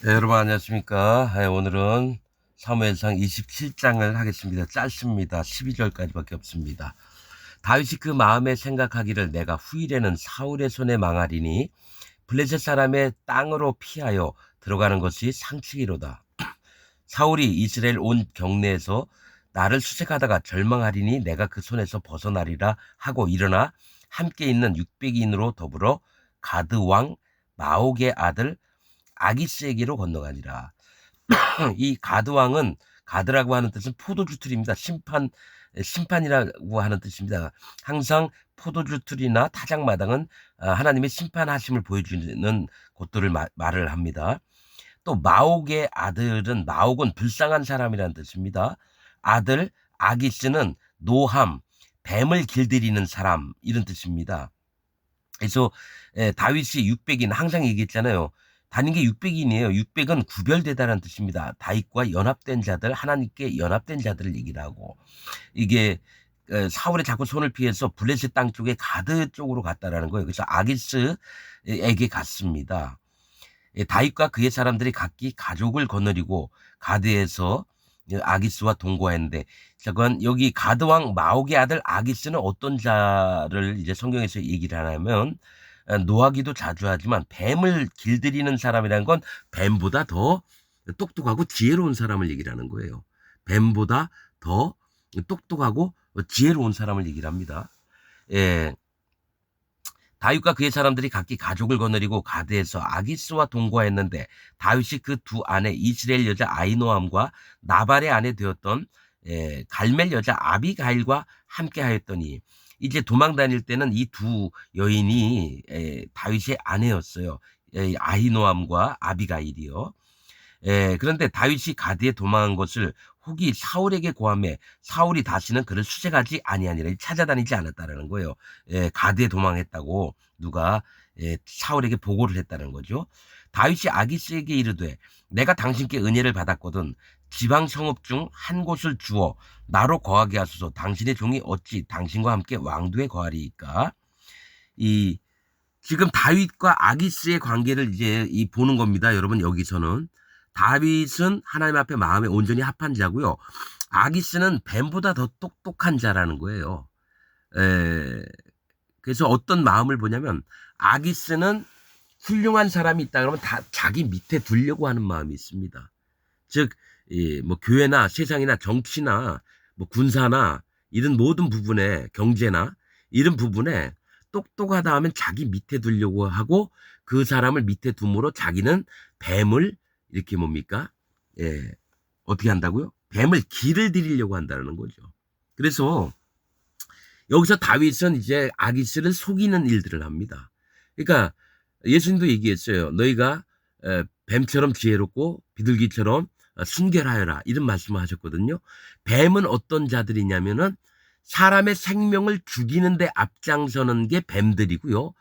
네, 여러분 안녕하십니까. 오늘은 사무엘상 27장을 하겠습니다. 짧습니다. 12절까지밖에 없습니다. 다윗이 그 마음에 생각하기를 내가 후일에는 사울의 손에 망하리니 블레셋 사람의 땅으로 피하여 들어가는 것이 상책이로다. 사울이 이스라엘 온 경내에서 나를 수색하다가 절망하리니 내가 그 손에서 벗어나리라 하고 일어나 함께 있는 600인으로 더불어 가드 왕 마옥의 아들 아기스에게로 건너가니라. 이 가드 왕은, 가드라고 하는 뜻은 포도주 틀입니다. 심판이라고 하는 뜻입니다. 항상 포도주 틀이나 타작마당은 하나님의 심판하심을 보여주는 곳들을 말을 합니다. 또 마옥의 아들은, 마옥은 불쌍한 사람이라는 뜻입니다. 아들 아기스는 노함, 뱀을 길들이는 사람, 이런 뜻입니다. 그래서 다윗이 600인, 항상 얘기했잖아요. 다닌 게 600인이에요. 600은 구별되다라는 뜻입니다. 다윗과 연합된 자들, 하나님께 연합된 자들을 얘기를 하고, 이게 사울의 자꾸 손을 피해서 블레셋 땅 쪽에 가드 쪽으로 갔다라는 거예요. 그래서 아기스에게 갔습니다. 다윗과 그의 사람들이 각기 가족을 거느리고 가드에서 아기스와 동거했는데, 그건 여기 가드 왕 마옥의 아들 아기스는 어떤 자를 이제 성경에서 얘기를 하냐면, 노하기도 자주 하지만 뱀을 길들이는 사람이라는 건 뱀보다 더 똑똑하고 지혜로운 사람을 얘기를 하는 거예요. 뱀보다 더 똑똑하고 지혜로운 사람을 얘기를 합니다. 예. 다윗과 그의 사람들이 각기 가족을 거느리고 가드에서 아기스와 동거했는데, 다윗이 그 두 아내 이스라엘 여자 아히노암과 나발의 아내 되었던 갈멜 여자 아비가일과 함께 하였더니, 이제 도망 다닐 때는 이 두 여인이 다윗의 아내였어요. 아히노암과 아비가일이요. 그런데 다윗이 가드에 도망한 것을 혹이 사울에게 고하매 사울이 다시는 그를 수색하지 아니하니라. 찾아다니지 않았다라는 거예요. 가드에 도망했다고 누가 사울에게 보고를 했다는 거죠. 다윗이 아기스에게 이르되 내가 당신께 은혜를 받았거든 지방 성읍 중 한 곳을 주어 나로 거하게 하소서. 당신의 종이 어찌 당신과 함께 왕도에 거하리이까. 이 지금 다윗과 아기스의 관계를 이제 보는 겁니다. 여러분, 여기서는 다윗은 하나님 앞에 마음에 온전히 합한 자고요. 아기스는 뱀보다 더 똑똑한 자라는 거예요. 에, 그래서 어떤 마음을 보냐면, 아기스는 훌륭한 사람이 있다 그러면 다 자기 밑에 두려고 하는 마음이 있습니다. 즉, 뭐 교회나 세상이나 정치나 뭐 군사나 이런 모든 부분에, 경제나 이런 부분에 똑똑하다 하면 자기 밑에 두려고 하고, 그 사람을 밑에 둠으로 자기는 뱀을 이렇게 뭡니까? 예, 어떻게 한다고요? 뱀을 길을 들이려고 한다는 거죠. 그래서 여기서 다윗은 이제 아기스를 속이는 일들을 합니다. 그러니까 예수님도 얘기했어요. 너희가 뱀처럼 지혜롭고 비둘기처럼 순결하여라, 이런 말씀을 하셨거든요. 뱀은 어떤 자들이냐면은 사람의 생명을 죽이는데 앞장서는 게 뱀들이고요.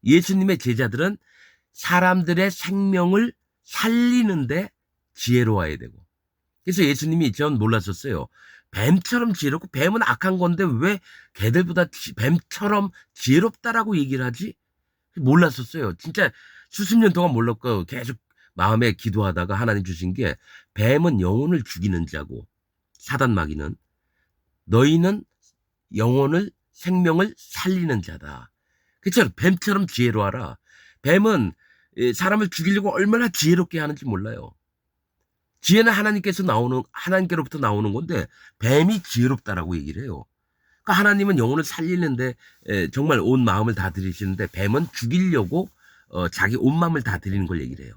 예수님의 제자들은 사람들의 생명을 살리는데 지혜로워야 되고. 그래서 예수님이 전 몰랐었어요. 뱀처럼 지혜롭고, 뱀은 악한 건데 왜 개들보다 뱀처럼 지혜롭다라고 얘기를 하지? 몰랐었어요. 진짜 수십 년 동안 몰랐고 계속 마음에 기도하다가 하나님 주신 게, 뱀은 영혼을 죽이는 자고 사단 마귀는, 너희는 영혼을, 생명을 살리는 자다. 그쵸? 뱀처럼 지혜로워라. 뱀은 사람을 죽이려고 얼마나 지혜롭게 하는지 몰라요. 지혜는 하나님께로부터 나오는 건데 뱀이 지혜롭다라고 얘기를 해요. 그러니까 하나님은 영혼을 살리는데 정말 온 마음을 다 들이시는데, 뱀은 죽이려고 자기 온 마음을 다 드리는 걸 얘기를 해요.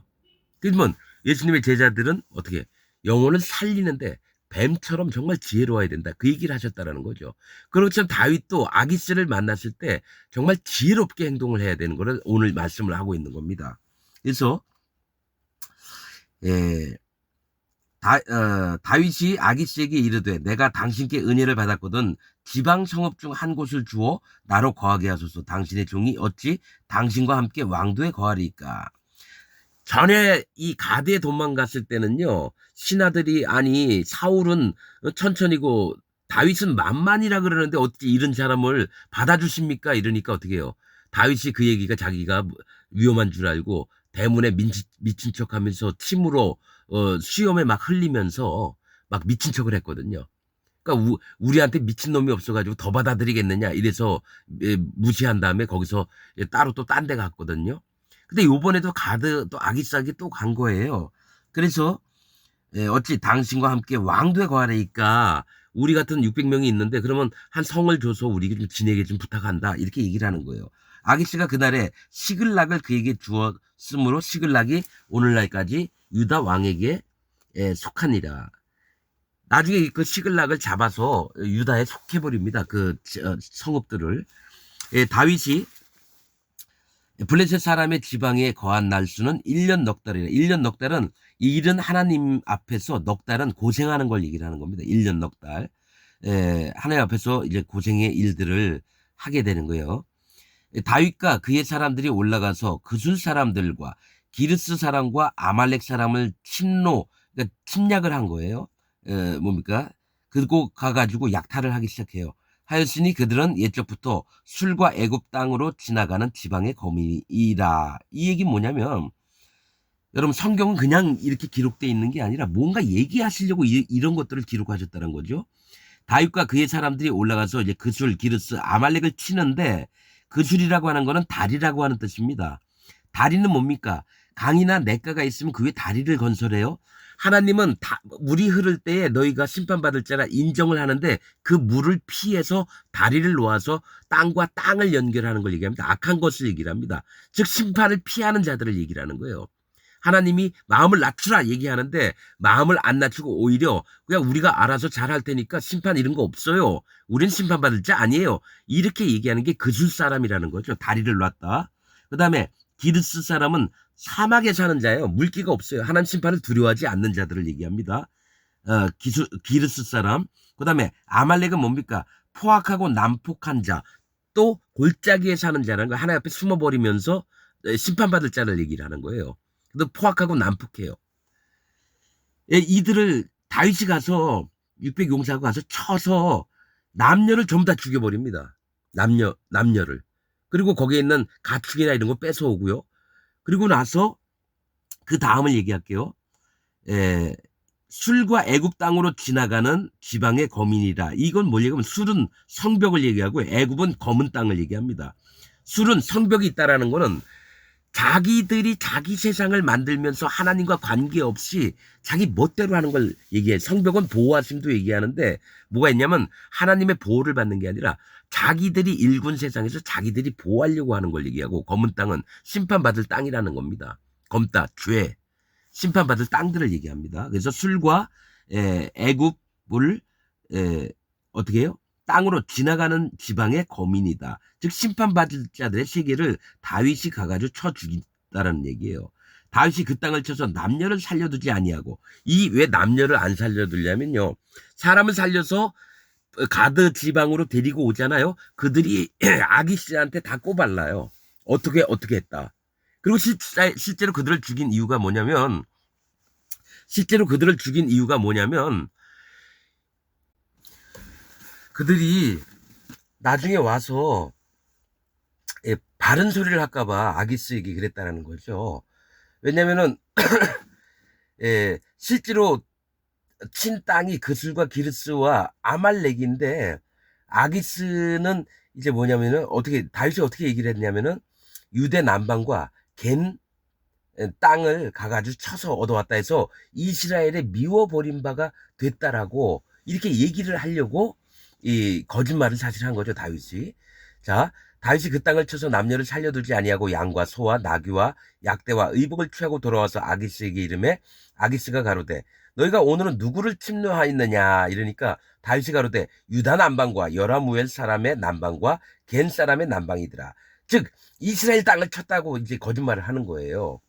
그러면 예수님의 제자들은 어떻게 영혼을 살리는데 뱀처럼 정말 지혜로워야 된다, 그 얘기를 하셨다라는 거죠. 그렇지만 다윗도 아기스를 만났을 때 정말 지혜롭게 행동을 해야 되는 것을 오늘 말씀을 하고 있는 겁니다. 그래서 예, 다윗이 아기스에게 이르되 내가 당신께 은혜를 받았거든 지방 성읍 중 한 곳을 주어 나로 거하게 하소서. 당신의 종이 어찌 당신과 함께 왕도에 거하리까. 전에 이 가드에 도망갔을 때는요, 신하들이, 아니 사울은 천천히고 다윗은 만만이라 그러는데 어떻게 이런 사람을 받아주십니까? 이러니까 어떻게 해요? 다윗이 그 얘기가 자기가 위험한 줄 알고 대문에 미친 척하면서 침으로 수염에 막 흘리면서 막 미친 척을 했거든요. 그러니까 우리한테 미친놈이 없어가지고 더 받아들이겠느냐 이래서 무시한 다음에 거기서 따로 또 딴 데 갔거든요. 근데 요번에도 또 아기싸기 또 간 거예요. 그래서 어찌 당신과 함께 왕도에 거하니까 우리 같은 600명이 있는데 그러면 한 성을 줘서 우리에게 좀 지내게 좀 부탁한다 이렇게 얘기를 하는 거예요. 아기씨가 그날에 시글락을 그에게 주었으므로 시글락이 오늘날까지 유다 왕에게 속하니라. 나중에 그 시글락을 잡아서 유다에 속해버립니다. 그 성읍들을. 다윗이 블레셋 사람의 지방에 거한 날수는 1년 넉 달이라. 1년 넉 달은 이 일은 하나님 앞에서 넉 달은 고생하는 걸 얘기를 하는 겁니다. 1년 넉 달. 하나님 앞에서 이제 고생의 일들을 하게 되는 거예요. 다윗과 그의 사람들이 올라가서 그술 사람들과 기르스 사람과 아말렉 사람을 그러니까 침략을 한 거예요. 뭡니까? 그리고 가가지고 약탈을 하기 시작해요. 하였으니 그들은 옛적부터 술과 애굽 땅으로 지나가는 지방의 거민이라. 이 얘기 뭐냐면 여러분 성경은 그냥 이렇게 기록되어 있는 게 아니라 뭔가 얘기하시려고 이런 것들을 기록하셨다는 거죠. 다윗과 그의 사람들이 올라가서 이제 그술, 기르스, 아말렉을 치는데 그술이라고 하는 거는 다리라고 하는 뜻입니다. 다리는 뭡니까? 강이나 냇가가 있으면 그 위에 다리를 건설해요. 하나님은 물이 흐를 때에 너희가 심판받을 자라 인정을 하는데 그 물을 피해서 다리를 놓아서 땅과 땅을 연결하는 걸 얘기합니다. 악한 것을 얘기를 합니다. 즉 심판을 피하는 자들을 얘기를 하는 거예요. 하나님이 마음을 낮추라 얘기하는데 마음을 안 낮추고 오히려 그냥 우리가 알아서 잘할 테니까 심판 이런 거 없어요. 우린 심판받을 자 아니에요. 이렇게 얘기하는 게 그술 사람이라는 거죠. 다리를 놨다. 그 다음에 기르스 사람은 사막에 사는 자예요. 물기가 없어요. 하나님 심판을 두려워하지 않는 자들을 얘기합니다. 기르스 사람. 그 다음에 아말렉은 뭡니까? 포악하고 난폭한 자. 또 골짜기에 사는 자라는 거. 하나님 앞에 숨어버리면서 심판받을 자를 얘기를 하는 거예요. 또 포악하고 난폭해요. 이들을 다윗이 가서 600 용사하고 가서 쳐서 남녀를 전부 다 죽여버립니다. 남녀를. 그리고 거기에 있는 가축이나 이런 거 뺏어오고요. 그리고 나서 그 다음을 얘기할게요. 술과 애굽 땅으로 지나가는 지방의 거민이라. 이건 뭘 얘기하면 술은 성벽을 얘기하고 애굽은 검은 땅을 얘기합니다. 술은 성벽이 있다라는 거는 자기들이 자기 세상을 만들면서 하나님과 관계없이 자기 멋대로 하는 걸 얘기해. 성벽은 보호하심도 얘기하는데 뭐가 있냐면 하나님의 보호를 받는 게 아니라 자기들이 일군 세상에서 자기들이 보호하려고 하는 걸 얘기하고 검은 땅은 심판받을 땅이라는 겁니다. 검다, 죄, 심판받을 땅들을 얘기합니다. 그래서 술과 애굽을 어떻게 해요? 땅으로 지나가는 지방의 거민이다. 즉 심판받을 자들의 세계를 다윗이 가가지고 쳐 죽인다는 얘기예요. 다윗이 그 땅을 쳐서 남녀를 살려두지 아니하고 왜 남녀를 안 살려두냐면요. 사람을 살려서 가드 지방으로 데리고 오잖아요. 그들이 아기씨한테 다 꼬발라요. 어떻게 했다. 그리고 실제로 그들을 죽인 이유가 뭐냐면 그들이 나중에 와서 바른 소리를 할까봐 아기스에게 그랬다는 거죠. 왜냐면은 실제로 친 땅이 그술과 기르스와 아말렉인데 아기스는 이제 뭐냐면은 다윗이 어떻게 얘기를 했냐면은 유대 남방과 겐 땅을 가가지고 쳐서 얻어왔다 해서 이스라엘에 미워버린 바가 됐다라고 이렇게 얘기를 하려고 이 거짓말을 사실 한 거죠, 다윗이. 자, 다윗이 그 땅을 쳐서 남녀를 살려두지 아니하고 양과 소와 나귀와 약대와 의복을 취하고 돌아와서 아기스에게 이르매 아기스가 가로되 너희가 오늘은 누구를 침노하였느냐 이러니까 다윗이 가로되 유다 남방과 여라무엘 사람의 남방과 겐 사람의 남방이더라. 즉 이스라엘 땅을 쳤다고 이제 거짓말을 하는 거예요.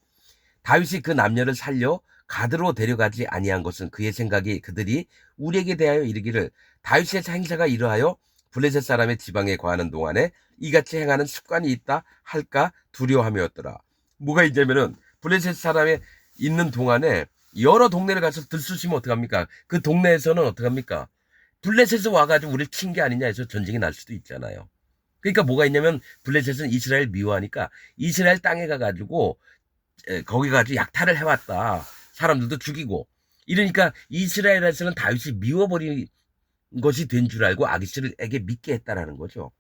다윗이 그 남녀를 살려 가드로 데려가지 아니한 것은 그의 생각이 그들이 우리에게 대하여 이르기를 다윗의 행사가 이러하여 블레셋 사람의 지방에 거하는 동안에 이같이 행하는 습관이 있다 할까 두려워함이었더라. 뭐가 있냐면은 블레셋 사람에 있는 동안에 여러 동네를 가서 들쑤시면 어떡합니까? 그 동네에서는 어떡합니까? 블레셋에서 와가지고 우리를 친 게 아니냐 해서 전쟁이 날 수도 있잖아요. 그러니까 뭐가 있냐면 블레셋은 이스라엘 미워하니까 이스라엘 땅에 가가지고 거기 가지고 약탈을 해왔다. 사람들도 죽이고. 이러니까 이스라엘에서는 다윗이 미워버린 것이 된 줄 알고 아기스에게 믿게 했다라는 거죠.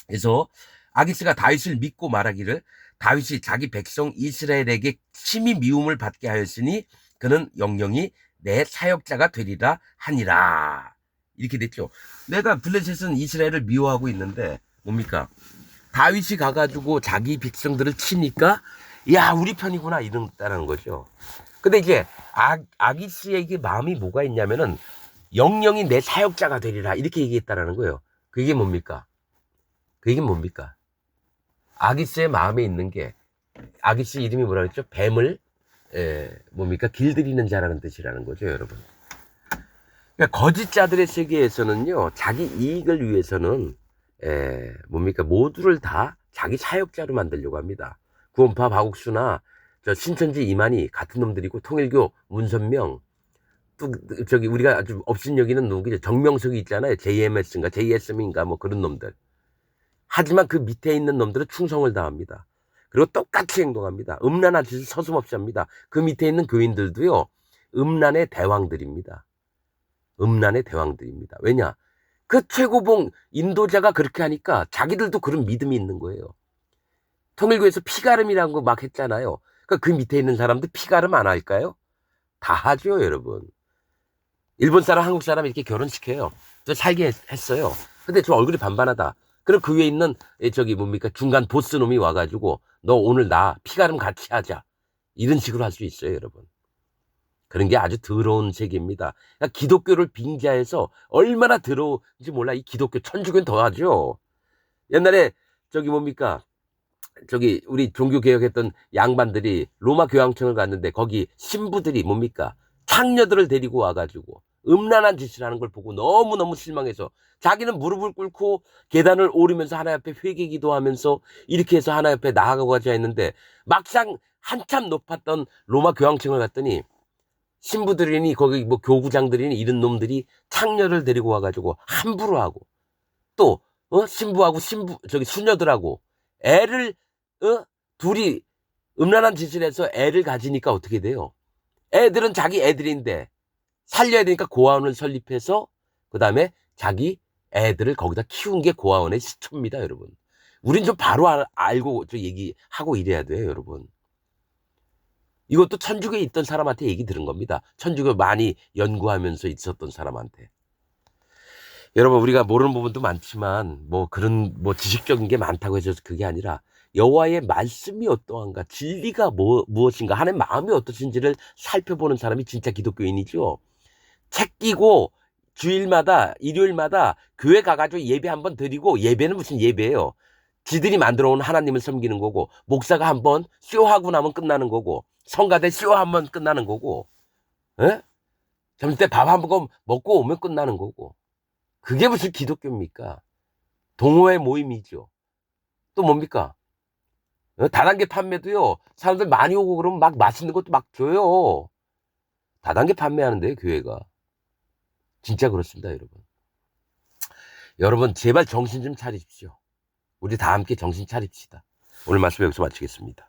그래서 아기스가 다윗을 믿고 말하기를 다윗이 자기 백성 이스라엘에게 심히 미움을 받게 하였으니 그는 영영이 내 사역자가 되리라 하니라. 이렇게 됐죠. 내가 블레셋은 이스라엘을 미워하고 있는데 뭡니까? 다윗이 가가지고 자기 백성들을 치니까 야 우리 편이구나 이런다는 거죠. 근데 이제 아기스에게 마음이 뭐가 있냐면은 영영이 내 사역자가 되리라 이렇게 얘기했다라는 거예요. 그게 뭡니까? 그게 뭡니까? 아기스의 마음에 있는 게 아기스 이름이 뭐라 그랬죠? 뱀을 뭡니까? 길들이는 자라는 뜻이라는 거죠, 여러분. 그러니까 거짓자들의 세계에서는요, 자기 이익을 위해서는 뭡니까? 모두를 다 자기 사역자로 만들려고 합니다. 구원파 박옥수나 저 신천지 이만희 같은 놈들이고 통일교 문선명 또 저기 우리가 아주 업신여기는 누구죠? 정명석이 있잖아요. JMS인가 JSM인가 뭐 그런 놈들. 하지만 그 밑에 있는 놈들은 충성을 다합니다. 그리고 똑같이 행동합니다. 음란한 짓을 서슴없이 합니다. 그 밑에 있는 교인들도요. 음란의 대왕들입니다. 음란의 대왕들입니다. 왜냐? 그 최고봉 인도자가 그렇게 하니까 자기들도 그런 믿음이 있는 거예요. 통일교에서 피가름이라는 거 막 했잖아요. 그 밑에 있는 사람들 피가름 안 할까요? 다 하죠, 여러분. 일본 사람, 한국 사람 이렇게 결혼시켜요. 저 살게 했어요. 근데 저 얼굴이 반반하다. 그럼 그 위에 있는 저기 뭡니까 중간 보스 놈이 와가지고 너 오늘 나 피가름 같이 하자. 이런 식으로 할 수 있어요, 여러분. 그런 게 아주 더러운 세계입니다. 그러니까 기독교를 빙자해서 얼마나 더러운지 몰라. 이 기독교 천주교는 더하죠. 옛날에 저기 뭡니까 저기 우리 종교개혁했던 양반들이 로마 교황청을 갔는데 거기 신부들이 뭡니까 창녀들을 데리고 와가지고 음란한 짓을 하는 걸 보고 너무너무 실망해서 자기는 무릎을 꿇고 계단을 오르면서 하나님 앞에 회개 기도하면서 이렇게 해서 하나님 앞에 나아가고자 했는데 막상 한참 높았던 로마 교황청을 갔더니 신부들이니 거기 뭐 교구장들이니 이런 놈들이 창녀를 데리고 와가지고 함부로 하고 또 신부하고 저기 수녀들하고 애를 둘이 음란한 짓을 해서 애를 가지니까 어떻게 돼요? 애들은 자기 애들인데 살려야 되니까 고아원을 설립해서 그 다음에 자기 애들을 거기다 키운 게 고아원의 시초입니다, 여러분. 우린 좀 바로 알고 저 얘기하고 이래야 돼요, 여러분. 이것도 천주교에 있던 사람한테 얘기 들은 겁니다. 천주교 많이 연구하면서 있었던 사람한테. 여러분 우리가 모르는 부분도 많지만 뭐 그런 뭐 지식적인 게 많다고 해서 그게 아니라 여호와의 말씀이 어떠한가 진리가 무엇인가 하는 마음이 어떠신지를 살펴보는 사람이 진짜 기독교인이죠. 책 끼고 주일마다 일요일마다 교회 가가지고 예배 한번 드리고 예배는 무슨 예배예요. 지들이 만들어 온 하나님을 섬기는 거고 목사가 한번 쇼하고 나면 끝나는 거고 성가대 쇼 한번 끝나는 거고 점심 때 밥 한 번 먹고 오면 끝나는 거고 그게 무슨 기독교입니까? 동호회 모임이죠. 또 뭡니까? 다단계 판매도요. 사람들 많이 오고 그러면 막 맛있는 것도 막 줘요. 다단계 판매하는데요, 교회가. 진짜 그렇습니다, 여러분. 여러분 제발 정신 좀 차리십시오. 우리 다 함께 정신 차립시다. 오늘 말씀 여기서 마치겠습니다.